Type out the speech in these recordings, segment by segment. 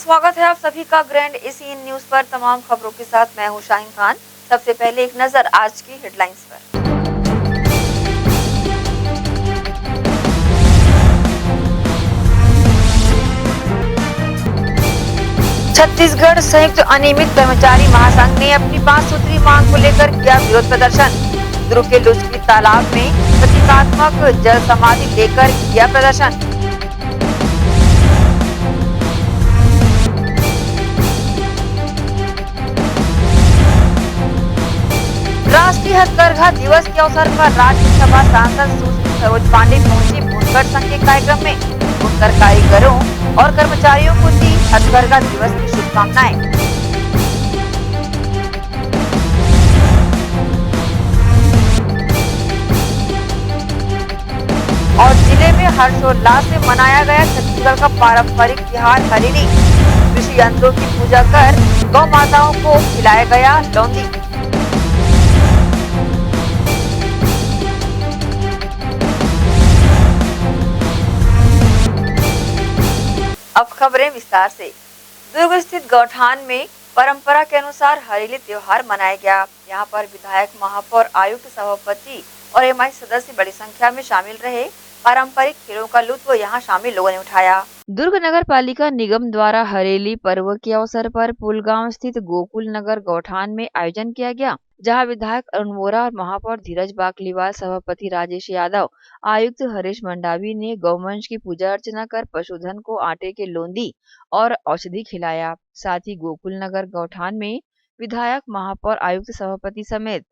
स्वागत है आप सभी का ग्रैंड एशियन न्यूज पर। तमाम खबरों के साथ मैं हूं शाहीन खान। सबसे पहले एक नजर आज की हेडलाइंस पर। छत्तीसगढ़ संयुक्त अनियमित कर्मचारी महासंघ ने अपनी 5 सूत्री मांग को लेकर किया विरोध प्रदर्शन। दुर्ग के लुचकी तालाब में प्रतीकात्मक जल समाधि लेकर किया प्रदर्शन। राष्ट्रीय हथकरघा दिवस के अवसर पर राज्यसभा सांसद सुश्री सरोज पांडे पहुंची बुनकर संघ के कार्यक्रम में। बुनकर कारीगरों और कर्मचारियों को दी हथकरघा दिवस की शुभकामनाएं। और जिले में हर्षोल्लास से मनाया गया छत्तीसगढ़ का पारंपरिक त्योहार हरेली। कृषि यंत्रों की पूजा कर गौ माताओं को खिलाया गया लौंदी। अब खबरें विस्तार से। दुर्ग स्थित गौठान में परंपरा के अनुसार हरेली त्योहार मनाया गया। यहां पर विधायक, महापौर, आयुक्त, सभापति और एमआई सदस्य बड़ी संख्या में शामिल रहे। पारंपरिक खेलों का लुत्फ यहां शामिल लोगों ने उठाया। दुर्ग नगर पालिका निगम द्वारा हरेली पर्व के अवसर पर पुलगांव स्थित गोकुल नगर गौठान में आयोजन किया गया, जहां विधायक अरुण वोरा और महापौर धीरज बाकलीवाल, सभापति राजेश यादव, आयुक्त हरीश मंडावी ने गौवंश की पूजा अर्चना कर पशुधन को आटे के लोंदी और औषधि खिलाया। साथ ही गोकुल नगर गौठान में विधायक, महापौर, आयुक्त, सभापति समेत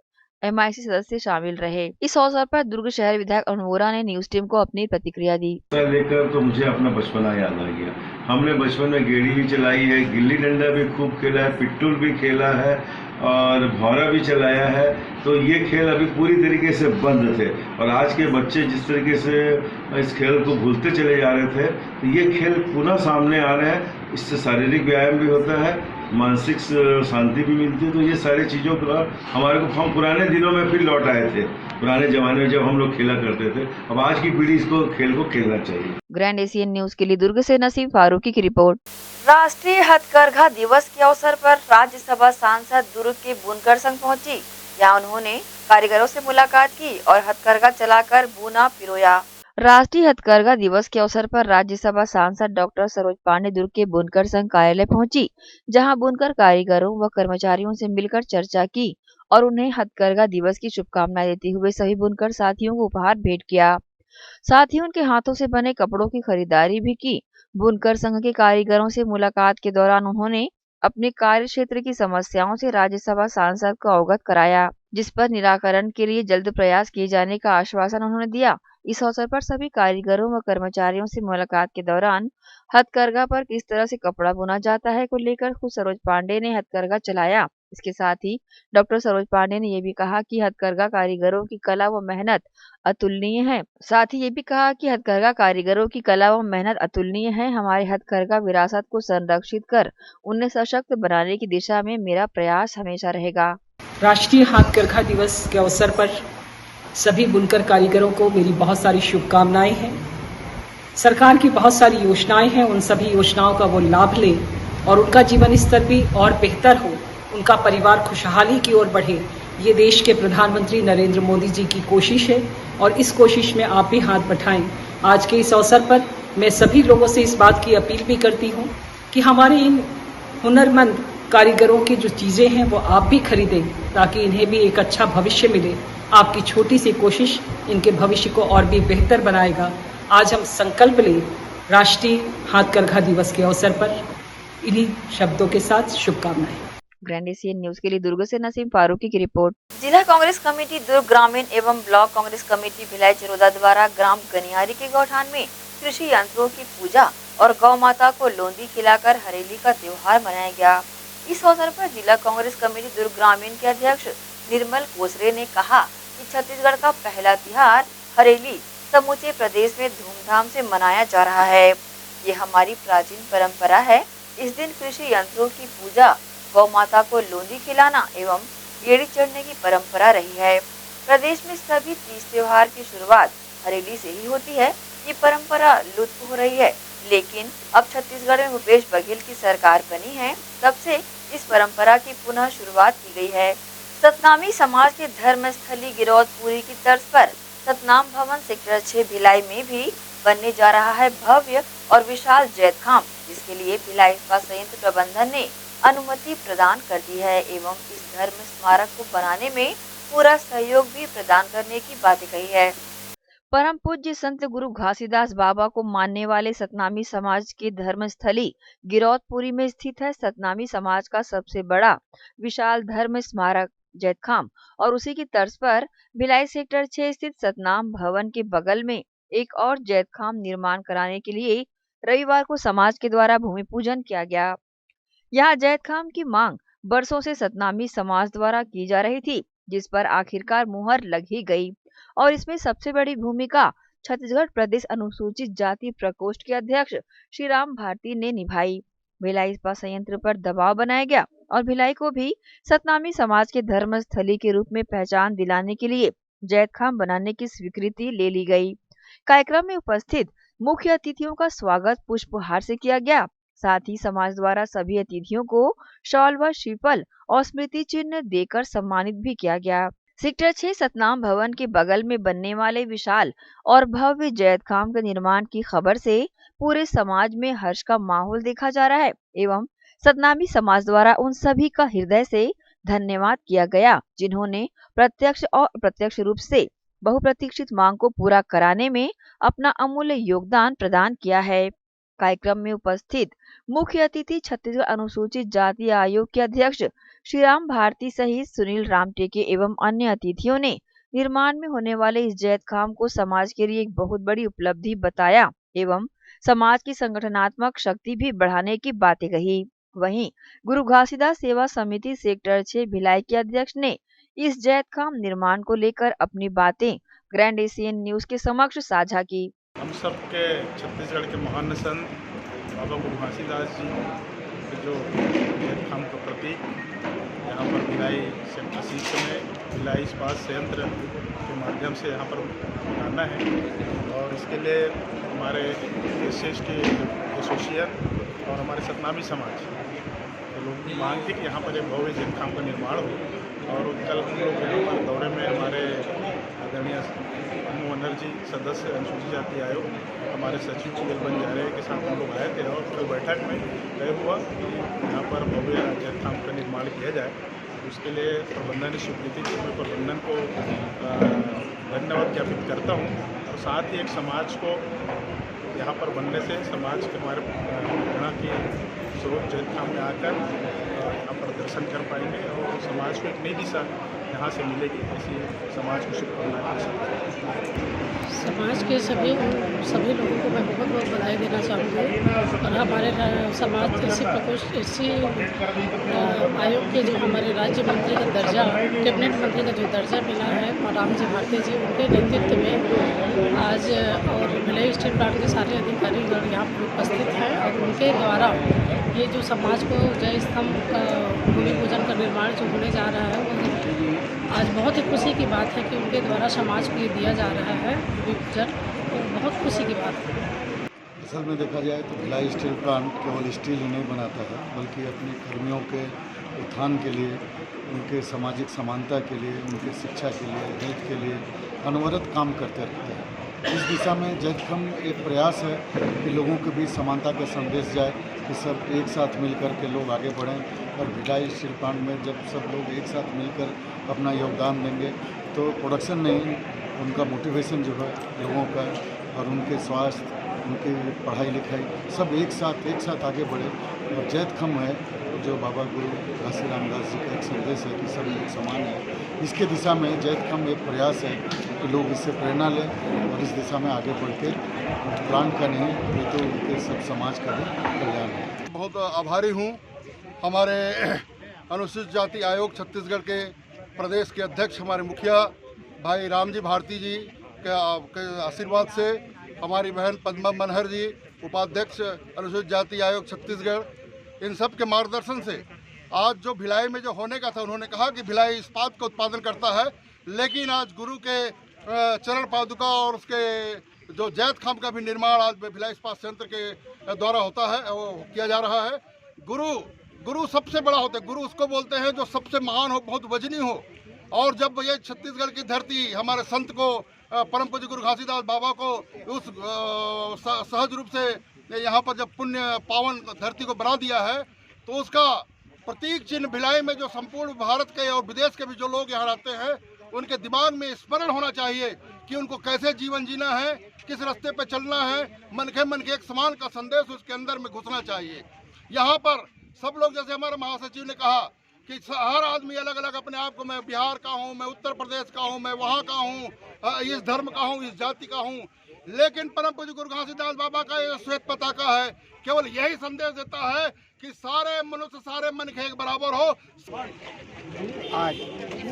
एमआईसी सदस्य शामिल रहे। इस अवसर पर दुर्ग शहर विधायक अरुण वोरा ने न्यूज टीम को अपनी प्रतिक्रिया दी। लेकर तो मुझे अपना बचपना याद आ गया। हमने बचपन में गेड़ी भी चलाई है, गिल्ली डंडा भी खूब खेला है, पिट्टूल भी खेला है और भौरा भी चलाया है। तो ये खेल अभी पूरी तरीके से बंद थे और आज के बच्चे जिस तरीके से इस खेल को भूलते चले जा रहे थे, तो ये खेल पुनः सामने आ रहे हैं। इससे शारीरिक व्यायाम भी होता है, मानसिक शांति भी मिलती है। तो ये सारी चीज़ों का हमारे को, हम पुराने दिनों में फिर लौट आए थे, पुराने जमाने में जब हम लोग खेला करते थे। अब आज की पीढ़ी इसको खेल को खेलना चाहिए। ग्रैंड एशियन न्यूज के लिए दुर्ग से नसीम फारूकी की रिपोर्ट। राष्ट्रीय हथकरघा दिवस के अवसर पर राज्यसभा सांसद दुर्ग के बुनकर संघ पहुंची। यहाँ उन्होंने कारीगरों से मुलाकात की और हथकरघा चलाकर बुना पिरोया। राष्ट्रीय हथकरघा दिवस के अवसर पर राज्यसभा सांसद डॉक्टर सरोज पांडे दुर्ग के बुनकर संघ कार्यालय पहुंची, जहां बुनकर कारीगरों व कर्मचारियों से मिलकर चर्चा की और उन्हें हथकरघा दिवस की शुभकामनाएं देते हुए सभी बुनकर साथियों को उपहार भेंट किया। साथ ही उनके हाथों से बने कपड़ों की खरीदारी भी की। बुनकर संघ के कारीगरों से मुलाकात के दौरान उन्होंने अपने कार्य क्षेत्र की समस्याओं से राज्यसभा सांसद को अवगत कराया, जिस पर निराकरण के लिए जल्द प्रयास किए जाने का आश्वासन उन्होंने दिया। इस अवसर पर सभी कारीगरों व कर्मचारियों से मुलाकात के दौरान हथकरघा पर किस तरह से कपड़ा बुना जाता है को लेकर खुद सरोज पांडे ने हथकरघा चलाया। इसके साथ ही डॉक्टर सरोज पांडे ने ये भी कहा कि हथकरघा कारीगरों की कला व मेहनत अतुलनीय है। साथ ही ये भी कहा कि हथकरघा कारीगरों की कला व मेहनत अतुलनीय है। हमारे हथकरघा विरासत को संरक्षित कर उन्हें सशक्त बनाने की दिशा में मेरा प्रयास हमेशा रहेगा। राष्ट्रीय हथकरघा दिवस के अवसर पर सभी बुनकर कारीगरों को मेरी बहुत सारी शुभकामनाएं हैं। सरकार की बहुत सारी योजनाएं हैं, उन सभी योजनाओं का वो लाभ लें और उनका जीवन स्तर भी और बेहतर हो, उनका परिवार खुशहाली की ओर बढ़े। ये देश के प्रधानमंत्री नरेंद्र मोदी जी की कोशिश है और इस कोशिश में आप भी हाथ बटाएं। आज के इस अवसर पर मैं सभी लोगों से इस बात की अपील भी करती हूँ कि हमारे इन हुनरमंद कारीगरों की जो चीज़ें हैं वो आप भी खरीदें, ताकि इन्हें भी एक अच्छा भविष्य मिले। आपकी छोटी सी कोशिश इनके भविष्य को और भी बेहतर बनाएगा। आज हम संकल्प लें राष्ट्रीय हथकरघा दिवस के अवसर पर। इन्हीं शब्दों के साथ शुभकामनाएं। ग्रैंड एशियन न्यूज के लिए दुर्ग से नसीम फारूकी की रिपोर्ट। जिला कांग्रेस कमेटी दुर्ग ग्रामीण एवं ब्लॉक कांग्रेस कमेटी भिलाई चरोदा द्वारा ग्राम गनियारी के गौठान में कृषि यंत्रों की पूजा और गौ माता को लोंदी खिलाकर हरेली का त्योहार मनाया गया। इस अवसर पर जिला कांग्रेस कमेटी दुर्ग ग्रामीण के अध्यक्ष निर्मल कोसरे ने कहा कि छत्तीसगढ़ का पहला त्योहार हरेली समूचे प्रदेश में धूमधाम से मनाया जा रहा है। ये हमारी प्राचीन परंपरा है। इस दिन कृषि यंत्रों की पूजा, गौ माता को लोंदी खिलाना एवं गेड़ी चढ़ने की परंपरा रही है। प्रदेश में सभी तीज त्योहार की शुरुआत हरेली से ही होती है। ये परंपरा लुप्त हो रही है, लेकिन अब छत्तीसगढ़ में भूपेश बघेल की सरकार बनी है, तब से इस परंपरा की पुनः शुरुआत की गई है। सतनामी समाज के धर्मस्थली गिरौदपुरी की तर्ज पर सतनाम भवन सेक्टर 6 भिलाई में भी बनने जा रहा है भव्य और विशाल जैत खाम, जिसके लिए भिलाई इस्पात संयंत्र प्रबंधन ने अनुमति प्रदान कर दी है एवं इस धर्म स्मारक को बनाने में पूरा सहयोग भी प्रदान करने की बातें कही है। परम पूज्य संत गुरु घासीदास बाबा को मानने वाले सतनामी समाज के धर्मस्थली गिरौदपुरी में स्थित है सतनामी समाज का सबसे बड़ा विशाल धर्म स्मारक जैत खाम, और उसी की तर्ज पर भिलाई सेक्टर 6 स्थित सतनाम भवन के बगल में एक और जैत खाम निर्माण कराने के लिए रविवार को समाज के द्वारा भूमि पूजन किया गया। यहाँ जैत खाम की मांग बरसों से सतनामी समाज द्वारा की जा रही थी, जिस पर आखिरकार मुहर लग ही गई, और इसमें सबसे बड़ी भूमिका छत्तीसगढ़ प्रदेश अनुसूचित जाति प्रकोष्ठ के अध्यक्ष श्री राम भारती ने निभाई। भिलाई इस्पात संयंत्र पर दबाव बनाया गया और भिलाई को भी सतनामी समाज के धर्मस्थली के रूप में पहचान दिलाने के लिए जैत खाम बनाने की स्वीकृति ले ली गई। कार्यक्रम में उपस्थित मुख्य अतिथियों का स्वागत पुष्पहार से किया गया। साथ ही समाज द्वारा सभी अतिथियों को शॉल व श्रीफल और स्मृति चिन्ह देकर सम्मानित भी किया गया। सेक्टर 6 सतनाम भवन के बगल में बनने वाले विशाल और भव्य जैत खाम के निर्माण की खबर से पूरे समाज में हर्ष का माहौल देखा जा रहा है एवं सतनामी समाज द्वारा उन सभी का हृदय से धन्यवाद किया गया, जिन्होंने प्रत्यक्ष और अप्रत्यक्ष रूप से बहुप्रतीक्षित मांग को पूरा कराने में अपना अमूल्य योगदान प्रदान किया है। कार्यक्रम में उपस्थित मुख्य अतिथि छत्तीसगढ़ अनुसूचित जाति आयोग के अध्यक्ष श्री राम भारती सहित सुनील रामटेके एवं अन्य अतिथियों ने निर्माण में होने वाले इस जैत खाम को समाज के लिए एक बहुत बड़ी उपलब्धि बताया एवं समाज की संगठनात्मक शक्ति भी बढ़ाने की बातें कही। वहीं गुरु घासीदास सेवा समिति सेक्टर 6 भिलाई के अध्यक्ष ने इस जैत खाम निर्माण को लेकर अपनी बातें ग्रैंड एशियन न्यूज के समक्ष साझा की। हम सब के छत्तीसगढ़ के महान संत बाबा गुरु घासीदास जी के जो जैत खाम का प्रतीक यहाँ पर भिलाई सेक्टर 6 में भिलाई इस्पात संयंत्र के माध्यम से यहाँ पर बनाना है, और इसके लिए हमारे SC एसोसिएशन और हमारे सतनामी समाज के लोग की मांग थी कि यहाँ पर एक भव्य जैत खाम का निर्माण हो। और कल हम लोग यहाँ पर दौरे में हमारे आदरणीय बनर्जी सदस्य अनुसूचित जाति आयोग हमारे सचिव चुगल बंजारे के साथ हम लोग आए थे, और कल बैठक में तय हुआ कि यहाँ पर भव्य जैत खाम का निर्माण किया जाए। उसके लिए प्रबंधन ने स्वीकृति दी। मैं प्रबंधन को धन्यवाद ज्ञापित करता हूँ, और साथ ही एक समाज को यहाँ पर बनने से समाज के हमारे गणा की स्रोत जैत खाम में आकर यहाँ पर दर्शन कर पाएंगे और समाज को एक नई दिशा यहाँ से मिलेगी। ऐसी समाज को शुभकामनाएं। समाज के सभी लोगों को मैं बहुत बहुत बधाई देना चाहूँगी, और हमारे समाज SC आयोग के जो हमारे राज्य मंत्री का दर्जा, कैबिनेट मंत्री का जो दर्जा मिला है राम जी भारती जी, उनके नेतृत्व में आज और भिलाई स्टील प्लांट के सारे अधिकारीगण यहाँ पर उपस्थित हैं, और उनके द्वारा ये जो समाज को जय स्तंभ का भूमि पूजन का निर्माण जो होने जा रहा है, वो आज बहुत ही खुशी की बात है कि उनके द्वारा समाज को ये दिया जा रहा है भूमि पूजन, तो बहुत खुशी की बात है। असल में देखा जाए तो भिलाई स्टील प्लांट केवल स्टील ही नहीं बनाता है, बल्कि अपने कर्मियों के उत्थान के लिए, उनके सामाजिक समानता के लिए, उनके शिक्षा के लिए, हेल्थ के लिए अनवरत काम करते रहते हैं। इस दिशा में जैत खाम एक प्रयास है कि लोगों के बीच समानता का संदेश जाए, कि सब एक साथ मिलकर के लोग आगे बढ़ें। और भिलाई स्टील प्लांट में जब सब लोग एक साथ मिलकर अपना योगदान देंगे तो प्रोडक्शन नहीं, उनका मोटिवेशन जो है लोगों का, और उनके स्वास्थ्य, उनकी पढ़ाई लिखाई सब एक साथ आगे बढ़े। और जैत खाम है जो बाबा गुरु घासी रामदास जी का एक संदेश है कि सब लोग समान है। इसके दिशा में जैत खाम एक प्रयास है कि लोग इससे प्रेरणा लें और इस दिशा में आगे बढ़ के प्लांट का नहीं, ये तो उनके सब समाज का भी कल्याण है। बहुत आभारी हूँ हमारे अनुसूचित जाति आयोग छत्तीसगढ़ के प्रदेश के अध्यक्ष हमारे मुखिया भाई रामजी भारती जी के आशीर्वाद से, हमारी बहन पद्मा मनहर जी उपाध्यक्ष अनुसूचित जाति आयोग छत्तीसगढ़, इन सब के मार्गदर्शन से आज जो भिलाई में जो होने का था, उन्होंने कहा कि भिलाई इस्पात का उत्पादन करता है, लेकिन आज गुरु के चरण पादुका और उसके जो जैत खाम का भी निर्माण आज भिलाई इस्पात संयंत्र के द्वारा होता है, वो किया जा रहा है। गुरु सबसे बड़ा होता है। गुरु उसको बोलते हैं जो सबसे महान हो, बहुत वजनी हो। और जब ये छत्तीसगढ़ की धरती हमारे संत को, परम पूज्य गुरु घासीदास बाबा को उस सहज रूप से यहाँ पर जब पुण्य पावन धरती को बना दिया है, तो उसका प्रतीक चिन्ह भिलाई में जो संपूर्ण भारत के और विदेश के भी जो लोग यहाँ रहते हैं, उनके दिमाग में स्मरण होना चाहिए कि उनको कैसे जीवन जीना है, किस रास्ते पे चलना है। मन के एक समान का संदेश उसके अंदर में घुसना चाहिए। यहाँ पर सब लोग, जैसे हमारे महासचिव ने कहा कि हर आदमी अलग अलग अपने आप को, मैं बिहार का हूँ, मैं उत्तर प्रदेश का हूँ, मैं वहाँ का हूँ, इस धर्म का हूँ, इस जाति का हूँ, लेकिन परम पूज्य गुरु घासीदास बाबा का ये श्वेत पताका है, केवल यही संदेश देता है कि सारे मनुष्य, सारे मन के एक बराबर हो। आज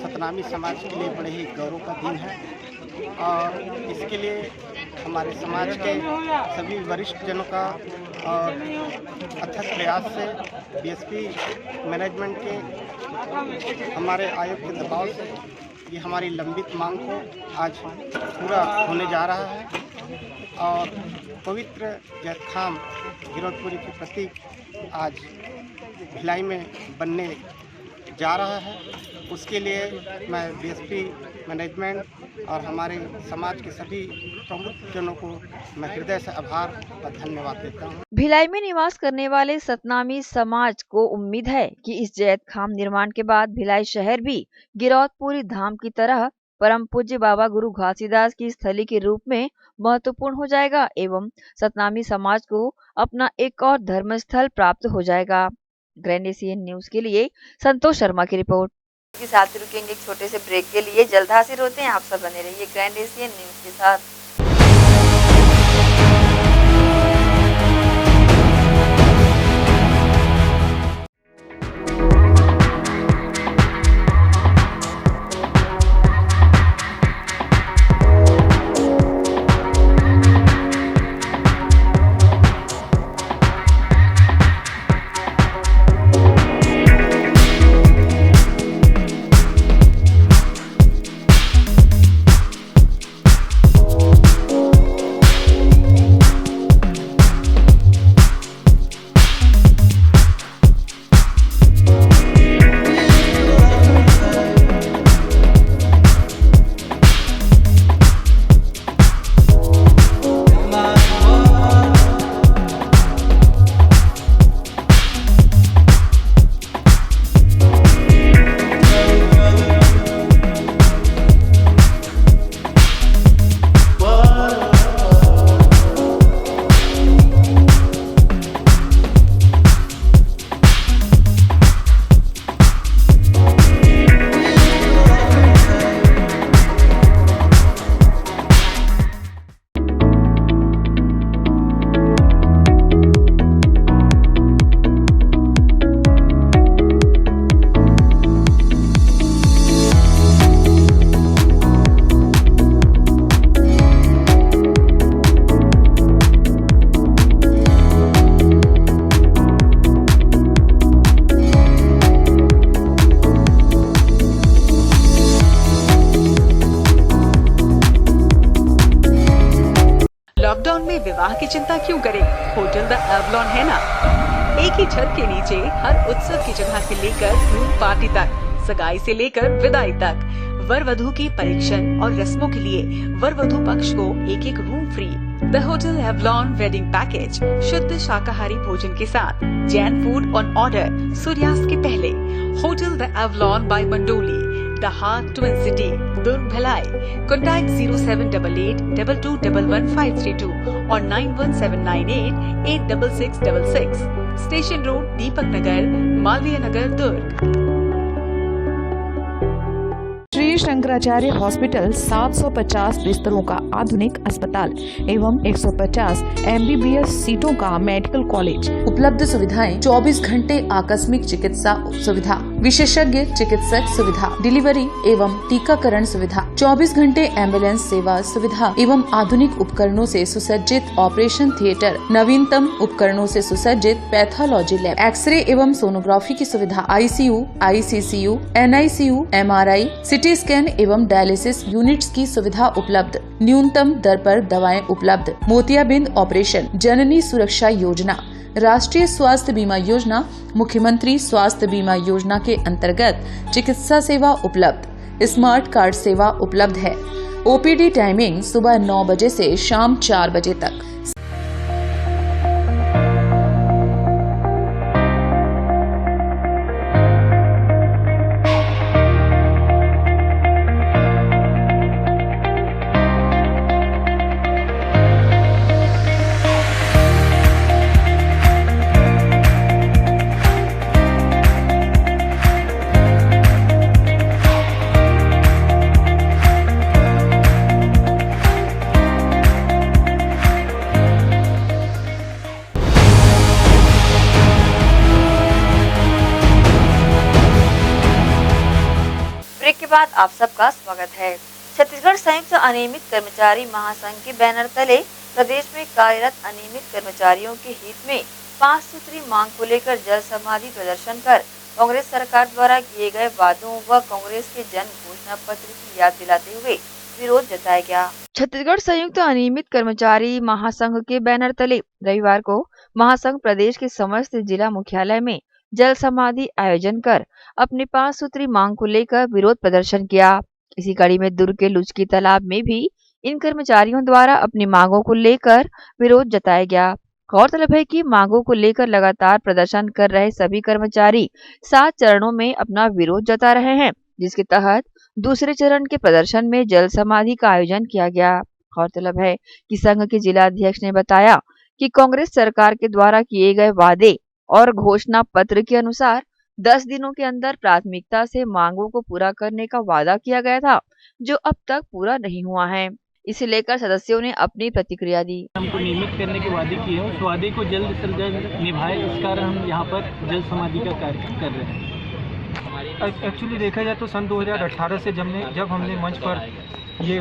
सतनामी समाज के लिए बड़े ही गौरव का दिन है और इसके लिए हमारे समाज के सभी वरिष्ठ जनों का और अथक प्रयास से बीएसपी मैनेजमेंट के हमारे आयोग के दबाव से ये हमारी लंबित मांग को आज पूरा होने जा रहा है और पवित्र जैत खाम गिरौदपुरी के प्रतीक आज भिलाई में बनने जा रहा है। उसके लिए मैं बीएसपी मैनेजमेंट और हमारे समाज के सभी प्रमुख जनों को मैं हृदय से आभार और धन्यवाद देता हूँ। भिलाई में निवास करने वाले सतनामी समाज को उम्मीद है कि इस जैत खाम निर्माण के बाद भिलाई शहर भी गिरौदपुरी धाम की तरह परम पूज्य बाबा गुरु घासीदास की स्थली के रूप में महत्वपूर्ण हो जाएगा एवं सतनामी समाज को अपना एक और धर्म स्थल प्राप्त हो जाएगा। ग्रैंड एशियन न्यूज के लिए संतोष शर्मा की रिपोर्ट। के साथ रुकेंगे एक छोटे से ब्रेक के लिए, जल्द हाजिर होते हैं। आप सब बने रहिए ग्रैंड एशियन न्यूज के साथ। लॉकडाउन में विवाह की चिंता क्यों करें? होटल द एवलॉन है ना। एक ही छत के नीचे हर उत्सव की जगह से लेकर ग्रूम पार्टी तक, सगाई से लेकर विदाई तक, वर वधू की परीक्षण और रस्मों के लिए वर वधू पक्ष को एक एक room free. The hotel Avalon wedding package, शुद्ध शाकाहारी भोजन के साथ, जैन फूड ऑन ऑर्डर सूर्यास्त के पहले। Hotel the Avalon by Mandoli, The Heart Twin City, Durg Bhilai. Contact 0788 2211 or 91798 86666. Station Road, Deepak Nagar, Malviya Nagar, Durg. Shri Shankaracharya hospital 750 बिस्तरों का आधुनिक अस्पताल एवं 150 MBBS सीटों का मेडिकल कॉलेज। उपलब्ध सुविधाएं 24 घंटे आकस्मिक चिकित्सा सुविधा, विशेषज्ञ चिकित्सक सुविधा, डिलीवरी एवं टीकाकरण सुविधा, 24 घंटे एम्बुलेंस सेवा सुविधा एवं आधुनिक उपकरणों से सुसज्जित ऑपरेशन थिएटर, नवीनतम उपकरणों से सुसज्जित पैथोलॉजी लैब, एक्सरे एवं सोनोग्राफी की सुविधा, ICU, ICCU, NICU, MRI, CT scan एवं डायलिसिस यूनिट्स की सुविधा उपलब्ध, न्यूनतम दर पर दवाएं उपलब्ध, मोतियाबिंद ऑपरेशन, जननी सुरक्षा योजना, राष्ट्रीय स्वास्थ्य बीमा योजना, मुख्यमंत्री स्वास्थ्य बीमा योजना के अंतर्गत चिकित्सा सेवा उपलब्ध, स्मार्ट कार्ड सेवा उपलब्ध है। ओपीडी टाइमिंग सुबह 9 बजे से शाम 4 बजे तक। ब्रेक के बाद आप सबका स्वागत है। छत्तीसगढ़ संयुक्त अनियमित कर्मचारी महासंघ के बैनर तले प्रदेश में कार्यरत अनियमित कर्मचारियों के हित में 5 सूत्री मांग को लेकर जल समाधि प्रदर्शन कर कांग्रेस सरकार द्वारा किए गए वादों व कांग्रेस के जन घोषणा पत्र की याद दिलाते हुए विरोध जताया गया। छत्तीसगढ़ संयुक्त अनियमित कर्मचारी महासंघ के बैनर तले रविवार को महासंघ प्रदेश के समस्त जिला मुख्यालय में जल समाधि आयोजन कर अपनी 5 सूत्री मांग को लेकर विरोध प्रदर्शन किया। इसी कड़ी में दुर्ग के लुचकी तालाब में भी इन कर्मचारियों द्वारा अपनी मांगों को लेकर विरोध जताया गया। गौरतलब है कि मांगों को लेकर लगातार प्रदर्शन कर रहे सभी कर्मचारी 7 चरणों में अपना विरोध जता रहे हैं, जिसके तहत दूसरे चरण के प्रदर्शन में जल समाधि का आयोजन किया गया। गौरतलब है कि संघ के जिला अध्यक्ष ने बताया कि कांग्रेस सरकार के द्वारा किए गए वादे और घोषणा पत्र के अनुसार 10 दिनों के अंदर प्राथमिकता से मांगों को पूरा करने का वादा किया गया था, जो अब तक पूरा नहीं हुआ है। इसे लेकर सदस्यों ने अपनी प्रतिक्रिया दी। हमको नियमित करने के वादे किए हैं, उस वादे को जल्द से जल्द निभाए, इस कारण हम यहाँ पर जल समाधि का कार्यक्रम कर रहे हैं। एक्चुअली देखा जाए तो सन 2018 से जब हमने मंच पर ये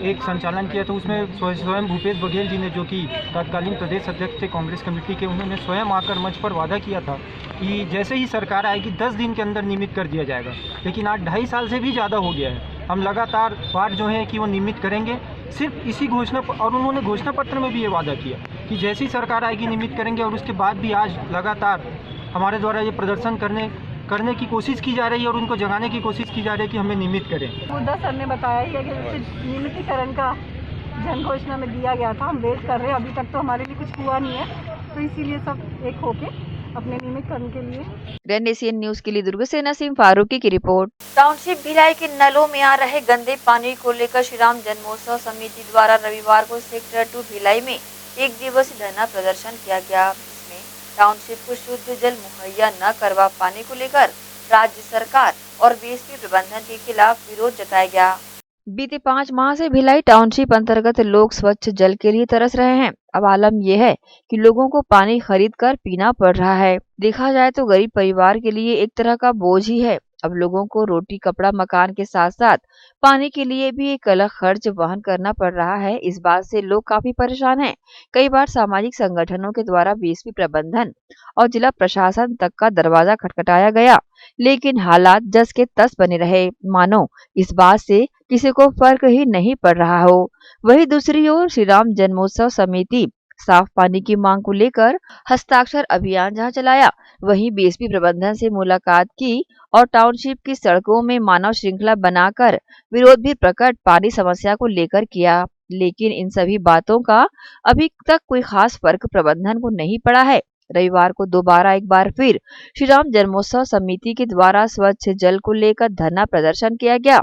एक संचालन किया तो उसमें स्वयं भूपेश बघेल जी ने, जो कि तत्कालीन प्रदेश अध्यक्ष थे कांग्रेस कमेटी के, उन्होंने स्वयं आकर मंच पर वादा किया था कि जैसे ही सरकार आएगी 10 दिन के अंदर नियमित कर दिया जाएगा। लेकिन आज 2.5 साल से भी ज़्यादा हो गया है। हम लगातार वार्ड जो है कि वो नियमित करेंगे, सिर्फ इसी घोषणा, और उन्होंने घोषणा पत्र में भी ये वादा किया कि जैसी सरकार आएगी नियमित करेंगे। और उसके बाद भी आज लगातार हमारे द्वारा ये प्रदर्शन करने की कोशिश की जा रही है और उनको जगाने की कोशिश की जा रही है कि हमें नियमित करें। मुद्दा सर ने बताया ही है कि नियमितीकरण का जन घोषणा में दिया गया था। हम वेट कर रहे हैं, अभी तक तो हमारे लिए कुछ हुआ नहीं है, तो इसीलिए सब एक होके अपने नियमितीकरण के लिए। ग्रैंड एशियन न्यूज के लिए दुर्ग से नसीम फारूकी की रिपोर्ट। टाउनशिप भिलाई के नलों में आ रहे गंदे पानी को लेकर श्री राम जन्मोत्सव समिति द्वारा रविवार को सेक्टर 2 भिलाई में 1 दिवसीय धरना प्रदर्शन किया गया, जिसमें टाउनशिप को शुद्ध जल मुहैया न करवा पाने को लेकर राज्य सरकार और बीएसपी प्रबंधन के खिलाफ विरोध जताया गया। बीते 5 माह से भिलाई टाउनशिप अंतर्गत लोग स्वच्छ जल के लिए तरस रहे हैं। अब आलम यह है कि लोगों को पानी खरीद कर पीना पड़ रहा है। देखा जाए तो गरीब परिवार के लिए एक तरह का बोझ ही है। अब लोगों को रोटी, कपड़ा, मकान के साथ साथ पानी के लिए भी एक अलग खर्च वहन करना पड़ रहा है। इस बात से लोग काफी परेशान हैं। कई बार सामाजिक संगठनों के द्वारा बीएसपी प्रबंधन और जिला प्रशासन तक का दरवाजा खटखटाया गया, लेकिन हालात जस के तस बने रहे, मानो इस बात से किसी को फर्क ही नहीं पड़ रहा हो। वहीं दूसरी ओर श्री राम जन्मोत्सव समिति साफ पानी की मांग को लेकर हस्ताक्षर अभियान जहां चलाया, वहीं बीएसपी प्रबंधन से मुलाकात की और टाउनशिप की सड़कों में मानव श्रृंखला बनाकर विरोध भी प्रकट पानी समस्या को लेकर किया। लेकिन इन सभी बातों का अभी तक कोई खास फर्क प्रबंधन को नहीं पड़ा है। रविवार को दोबारा एक बार फिर श्री राम जन्मोत्सव समिति के द्वारा स्वच्छ जल को लेकर धरना प्रदर्शन किया गया।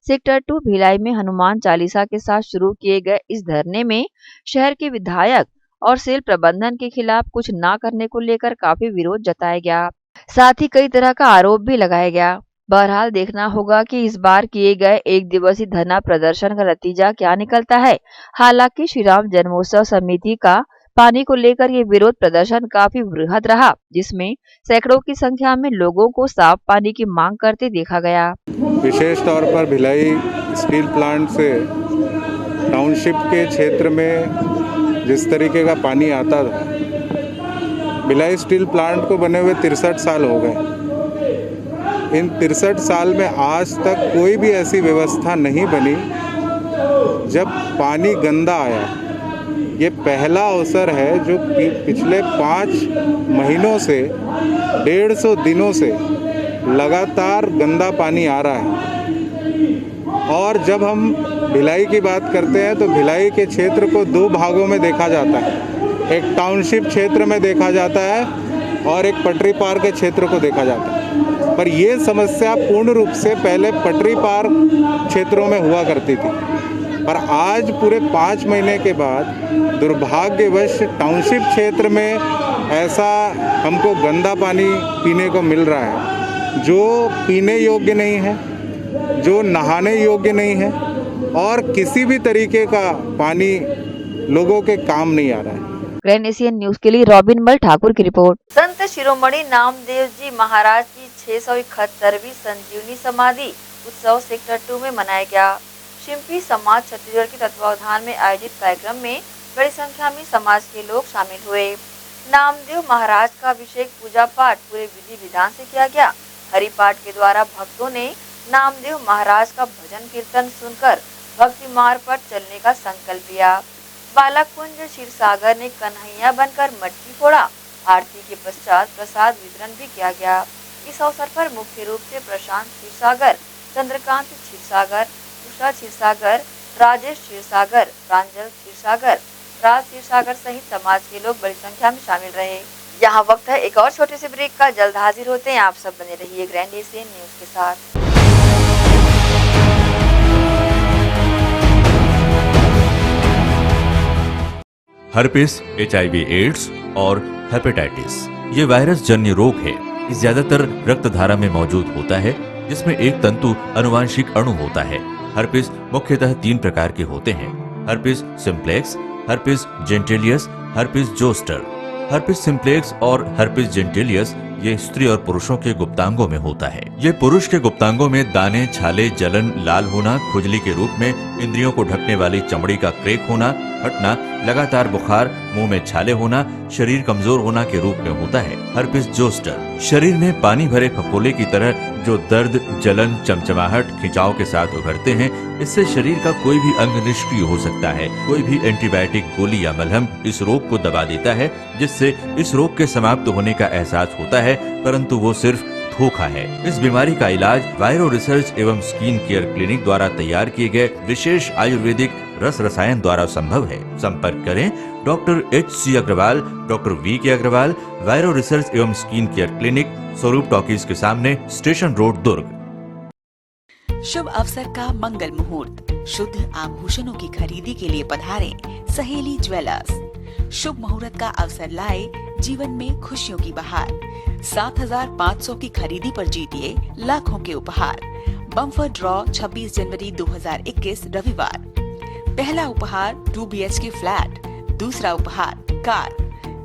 सेक्टर 2 भिलाई में हनुमान चालीसा के साथ शुरू किए गए इस धरने में शहर के विधायक और सेल प्रबंधन के खिलाफ कुछ ना करने को लेकर काफी विरोध जताया गया। साथ ही कई तरह का आरोप भी लगाया गया। बहरहाल देखना होगा कि इस बार किए गए 1 दिवसीय धरना प्रदर्शन का नतीजा क्या निकलता है। हालांकि श्री राम जन्मोत्सव समिति का पानी को लेकर ये विरोध प्रदर्शन काफी वृहद रहा, जिसमें सैकड़ों की संख्या में लोगों को साफ पानी की मांग करते देखा गया। विशेष तौर पर भिलाई स्टील प्लांट से टाउनशिप के क्षेत्र में जिस तरीके का पानी आता था, भिलाई स्टील प्लांट को बने हुए 63 साल हो गए। इन 63 साल में आज तक कोई भी ऐसी व्यवस्था नहीं बनी जब पानी गंदा आया। ये पहला अवसर है जो पिछले 5 महीनों से 150 दिनों से लगातार गंदा पानी आ रहा है। और जब हम भिलाई की बात करते हैं तो भिलाई के क्षेत्र को 2 भागों में देखा जाता है, एक टाउनशिप क्षेत्र में देखा जाता है और एक पटरी पार के क्षेत्र को देखा जाता है। पर ये समस्या पूर्ण रूप से पहले पटरी पार क्षेत्रों में हुआ करती थी, पर आज पूरे 5 महीने के बाद दुर्भाग्यवश टाउनशिप क्षेत्र में ऐसा हमको गंदा पानी पीने को मिल रहा है जो पीने योग्य नहीं है, जो नहाने योग्य नहीं है और किसी भी तरीके का पानी लोगों के काम नहीं आ रहा है। ग्रैंड एशियन न्यूज के लिए रॉबिन मल ठाकुर की रिपोर्ट। संत शिरोमणि नामदेव जी महाराज की 671वीं संजीवनी समाधि उत्सव सेक्टर 2 में मनाया गया। शिंपी समाज छत्तीसगढ़ के तत्वावधान में आयोजित कार्यक्रम में बड़ी संख्या में समाज के लोग शामिल हुए। नामदेव महाराज का अभिषेक पूजा पाठ पूरे विधि विधान से किया गया। हरि पाठ के द्वारा भक्तों ने नामदेव महाराज का भजन कीर्तन सुनकर भक्ति मार्ग पर चलने का संकल्प लिया। बालक कुंज क्षीरसागर ने कन्हैया बनकर मटकी फोड़ा। आरती के पश्चात प्रसाद वितरण भी किया गया। इस अवसर पर मुख्य रूप से प्रशांत क्षीरसागर, चंद्रकांत क्षीरसागर, उषा क्षीरसागर, राजेश क्षीरसागर, प्रांजल क्षीरसागर, राज क्षीरसागर सहित समाज के लोग बड़ी संख्या में शामिल रहे। यहाँ वक्त है एक और छोटे से ब्रेक का। जल्द हाजिर होते हैं। आप सब बने रहिए ग्रैंड एशियन न्यूज के साथ। हर्पिस, HIV एड्स और हेपेटाइटिस ये वायरस जन्य रोग है। ये ज्यादातर रक्त धारा में मौजूद होता है, जिसमें एक तंतु अनुवांशिक अणु होता है। हर्पिस मुख्यतः 3 प्रकार के होते हैं: herpes simplex, herpes genitalis, herpes zoster. Herpes simplex और हर्पिस जेंटिलियस ये स्त्री और पुरुषों के गुप्तांगों में होता है। ये पुरुष के गुप्तांगों में दाने, छाले, जलन, लाल होना, खुजली के रूप में, इंद्रियों को ढकने वाली चमड़ी का क्रेक होना, फटना, लगातार बुखार, मुंह में छाले होना, शरीर कमजोर होना के रूप में होता है। हर्पिस जोस्टर शरीर में पानी भरे फफोले की तरह जो दर्द, जलन, चमचमाहट, खिंचाव के साथ उभरते हैं। इससे शरीर का कोई भी अंग निष्क्रिय हो सकता है। कोई भी एंटीबायोटिक गोली या मलहम इस रोग को दबा देता है, जिससे इस रोग के समाप्त होने का एहसास होता है, परंतु वो सिर्फ धोखा है। इस बीमारी का इलाज वायरो रिसर्च एवं स्किन केयर क्लिनिक द्वारा तैयार किए गए विशेष आयुर्वेदिक रस रसायन द्वारा संभव है। संपर्क करें doctor HC Agarwal, doctor VK Agarwal, viro research एवं skin care clinic, Swaroop talkies के सामने, स्टेशन रोड, दुर्ग। शुभ अवसर का मंगल मुहूर्त, शुद्ध आभूषणों की खरीदी के लिए पधारें सहेली ज्वेलर्स। शुभ मुहूर्त का अवसर लाए जीवन में खुशियों की बहार। 7,500 की खरीदी पर जीतिए लाखों के उपहार। बम्पर ड्रॉ 26 जनवरी 2021 रविवार। पहला उपहार 2 BHK फ्लैट, दूसरा उपहार कार,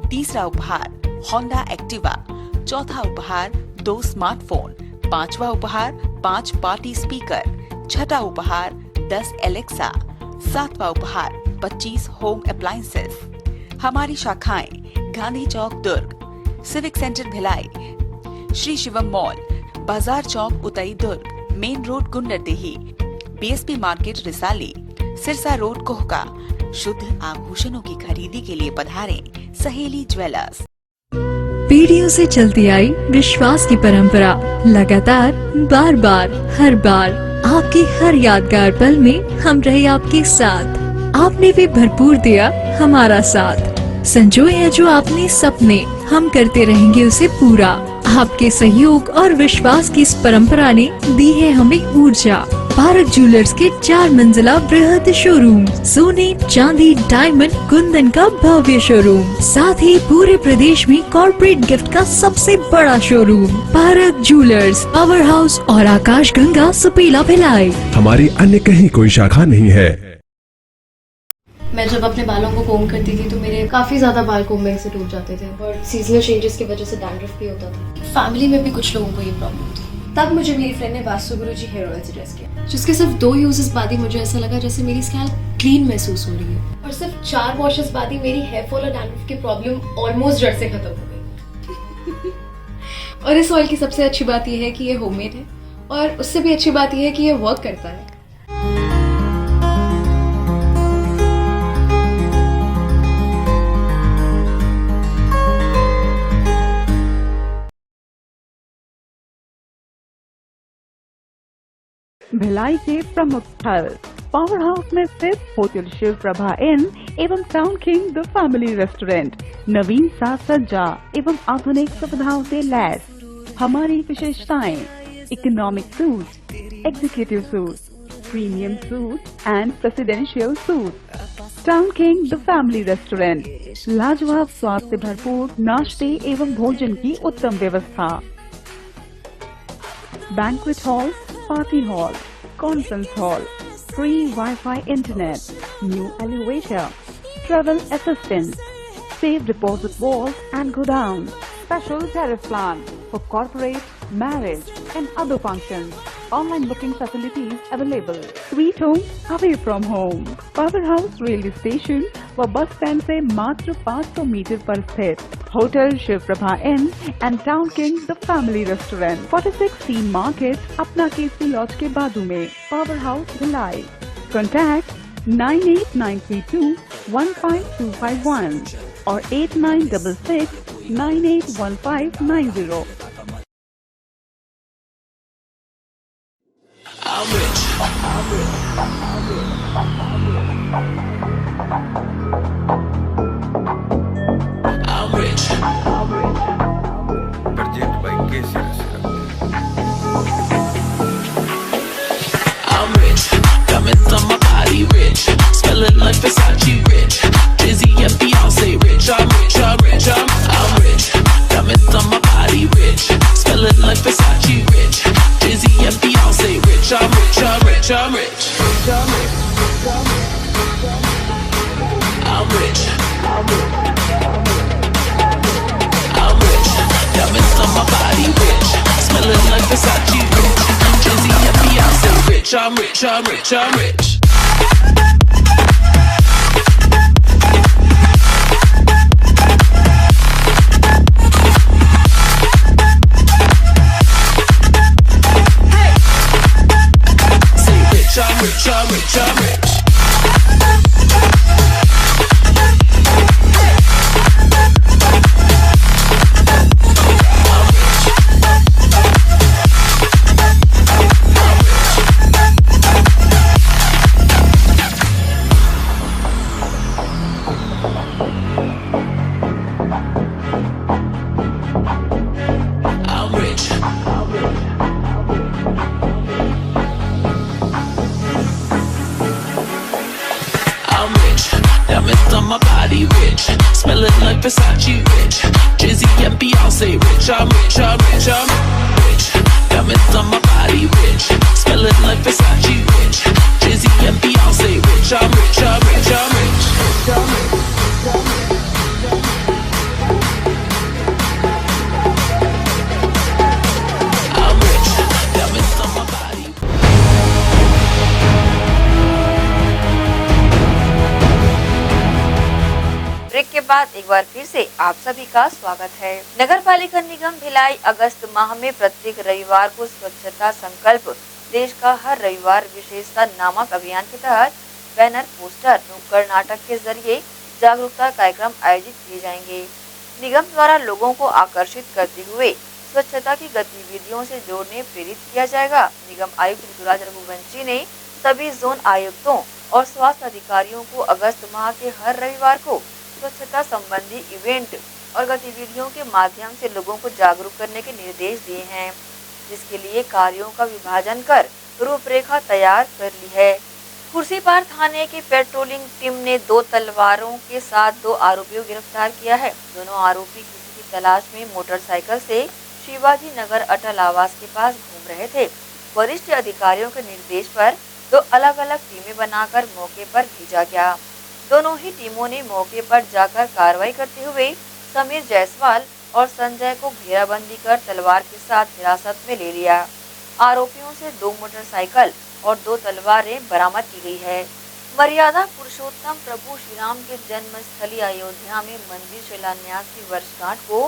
तीसरा उपहार होंडा एक्टिवा, चौथा उपहार 2 स्मार्टफोन, पांचवा उपहार 5 पार्टी स्पीकर, छठा उपहार 10 एलेक्सा, सातवां उपहार 25 होम अप्लायंसेस। हमारी शाखाएं Gandhi Chowk Durg, civic centre Bhilai, Shri Shivam mall, Bazar Chowk Utai Durg, main road Gunderdehi, BSP market Risali, Sirsa road Kohka. शुद्ध आभूषणों की खरीदी के लिए पधारें सहेली ज्वेलर्स। पीढ़ियों से चलती आई विश्वास की परंपरा, लगातार, बार बार, हर बार आपके हर यादगार पल में हम रहे आपके साथ। आपने भी भरपूर दिया हमारा साथ। संजोए हैं जो आपने सपने, हम करते रहेंगे उसे पूरा। आपके सहयोग और विश्वास की इस परंपरा ने दी है हमें ऊर्जा। भारत ज्वेलर्स के 4 मंजिला बृहद शोरूम, सोने, चांदी, डायमंड, कुंदन का भव्य शोरूम, साथ ही पूरे प्रदेश में कॉर्पोरेट गिफ्ट का सबसे बड़ा showroom. Bharat jewellers, power house और आकाश गंगा, सुपेला भिलाई। हमारी अन्य कहीं कोई शाखा नहीं है। मैं जब अपने बालों को कोम करती थी तो मेरे काफी ज्यादा बाल कोम्बिंग से टूट जाते थे और सीजनल चेंजेस की वजह से डैंड्रफ भी होता था। फैमिली में भी कुछ लोगों को ये प्रॉब्लम थी। तब मुझे मेरी फ्रेंड ने वास्तु गुरुजी हेयर ऑयल सजेस्ट किया, जिसके सिर्फ 2 यूजेस बाद ही मुझे ऐसा लगा जैसे मेरी स्कैल्प क्लीन महसूस हो रही है और सिर्फ 4 वॉशेस बाद ही मेरी हेयर फॉल और डैंड्रफ की प्रॉब्लम ऑलमोस्ट जड़ से खत्म हो गई। और इस ऑयल की सबसे अच्छी बात यह है कि ये होममेड है और उससे भी अच्छी बात यह है कि ये वर्क करता है। भिलाई के प्रमुख स्थल पावर हाउस में स्थित होटल शिव प्रभा इन एवं town king the family restaurant नवीन साज सज्जा एवं आधुनिक सुविधाओं से लैस। हमारी विशेषताएं economic suite, executive suite, premium suite and presidential suite. Town king the family restaurant, लाजवाब स्वाद से भरपूर नाश्ते एवं भोजन की उत्तम व्यवस्था। Banquet hall, party hall, conference hall, free Wi-Fi internet, new elevator, travel assistance, safe deposit vault and godown, special tariff plan for corporate, marriage and other functions. Online booking facilities available. Sweet home away from home. Power House railway station व bus stand से मात्र 500 metre पर स्थित hotel Shiv Prabha inn and town king the family restaurant 46 C market अपना Kesari laws के बाजू में। Power house Bhilai. Contact 98932 15251 और 8966 981590। Present by KC Syrup. I'm rich, diamonds on my body rich, smelling like Versace rich, Dizzy and Beyonce rich. I'm rich, I'm rich, I'm rich, diamonds on my body rich, smelling like Versace rich, Dizzy and Beyonce rich. I'm rich, I'm rich, I'm rich, I'm rich, I'm rich, diamonds on my body rich, smelling like Versace rich, Dizzy and Beyonce rich. I'm rich, I'm rich, I'm rich. Say rich, I'm rich, I'm rich, I'm rich. My body rich, smelling like Versace rich, Dizzy and Beyonce rich. I'm rich, I'm rich, I'm rich, diamonds on my body rich, smelling like Versace rich, Dizzy and Beyonce rich. I'm rich, I'm rich, I'm rich. I'm rich, diamonds on my body. Break के बाद एक बार फिर से आप सभी का स्वागत है। नगर पालिका निगम भिलाई अगस्त माह में प्रत्येक रविवार को स्वच्छता संकल्प देश का हर रविवार विशेषता नामक अभियान के तहत बैनर, पोस्टर, नुक्कड़ नाटक के जरिए जागरूकता कार्यक्रम आयोजित किए जाएंगे। निगम द्वारा लोगों को आकर्षित करते हुए स्वच्छता की गतिविधियों से जोड़ने प्रेरित किया जाएगा। निगम आयुक्त ऋतुराज रघुवंशी ने सभी जोन आयुक्तों और स्वास्थ्य अधिकारियों को अगस्त माह के हर रविवार को स्वच्छता संबंधी इवेंट और गतिविधियों के माध्यम से लोगों को जागरूक करने के निर्देश दिए हैं, जिसके लिए कार्यों का विभाजन कर रूपरेखा तैयार कर ली है। कुर्सीपार थाने की पेट्रोलिंग टीम ने 2 तलवारों के साथ 2 आरोपियों को गिरफ्तार किया है। दोनों आरोपी किसी की तलाश में मोटरसाइकिल से शिवाजी नगर अटल आवास के पास घूम रहे थे। वरिष्ठ अधिकारियों के निर्देश पर 2 अलग अलग टीमें बनाकर मौके पर भेजा गया। दोनों ही टीमों ने मौके पर जाकर कार्रवाई करते हुए समीर जायसवाल और संजय को घेराबंदी कर तलवार के साथ हिरासत में ले लिया। आरोपियों से 2 मोटरसाइकिल और 2 तलवारें बरामद की गई है। मर्यादा पुरुषोत्तम प्रभु श्री राम के जन्म स्थली अयोध्या में मंदिर शिलान्यास की वर्षगांठ को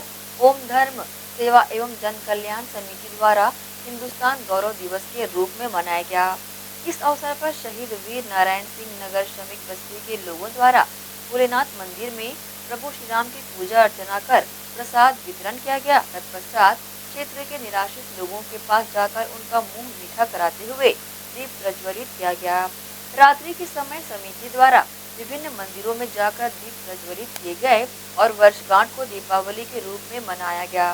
ओम धर्म सेवा एवं जन कल्याण समिति द्वारा हिंदुस्तान गौरव दिवस के रूप में मनाया गया। इस अवसर पर शहीद वीर नारायण सिंह नगर श्रमिक बस्ती के लोगों द्वारा भोलेनाथ मंदिर में प्रभु श्री राम की पूजा अर्चना कर प्रसाद वितरण किया गया। तत्पश्चात क्षेत्र के निराश्रित लोगों के पास जाकर उनका मुंह मीठा कराते हुए दीप प्रज्वलित किया गया। रात्रि के समय समिति द्वारा विभिन्न मंदिरों में जाकर दीप प्रज्वलित किए गए और वर्षगांठ को दीपावली के रूप में मनाया गया।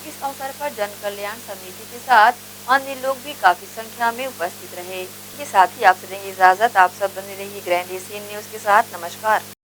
इस अवसर पर जन कल्याण समिति के साथ अन्य लोग भी काफी संख्या में उपस्थित रहे। इसके साथ ही आपसे देंगे इजाजत। आप सब बने रहिए ग्रैंड एशियन न्यूज के साथ। नमस्कार।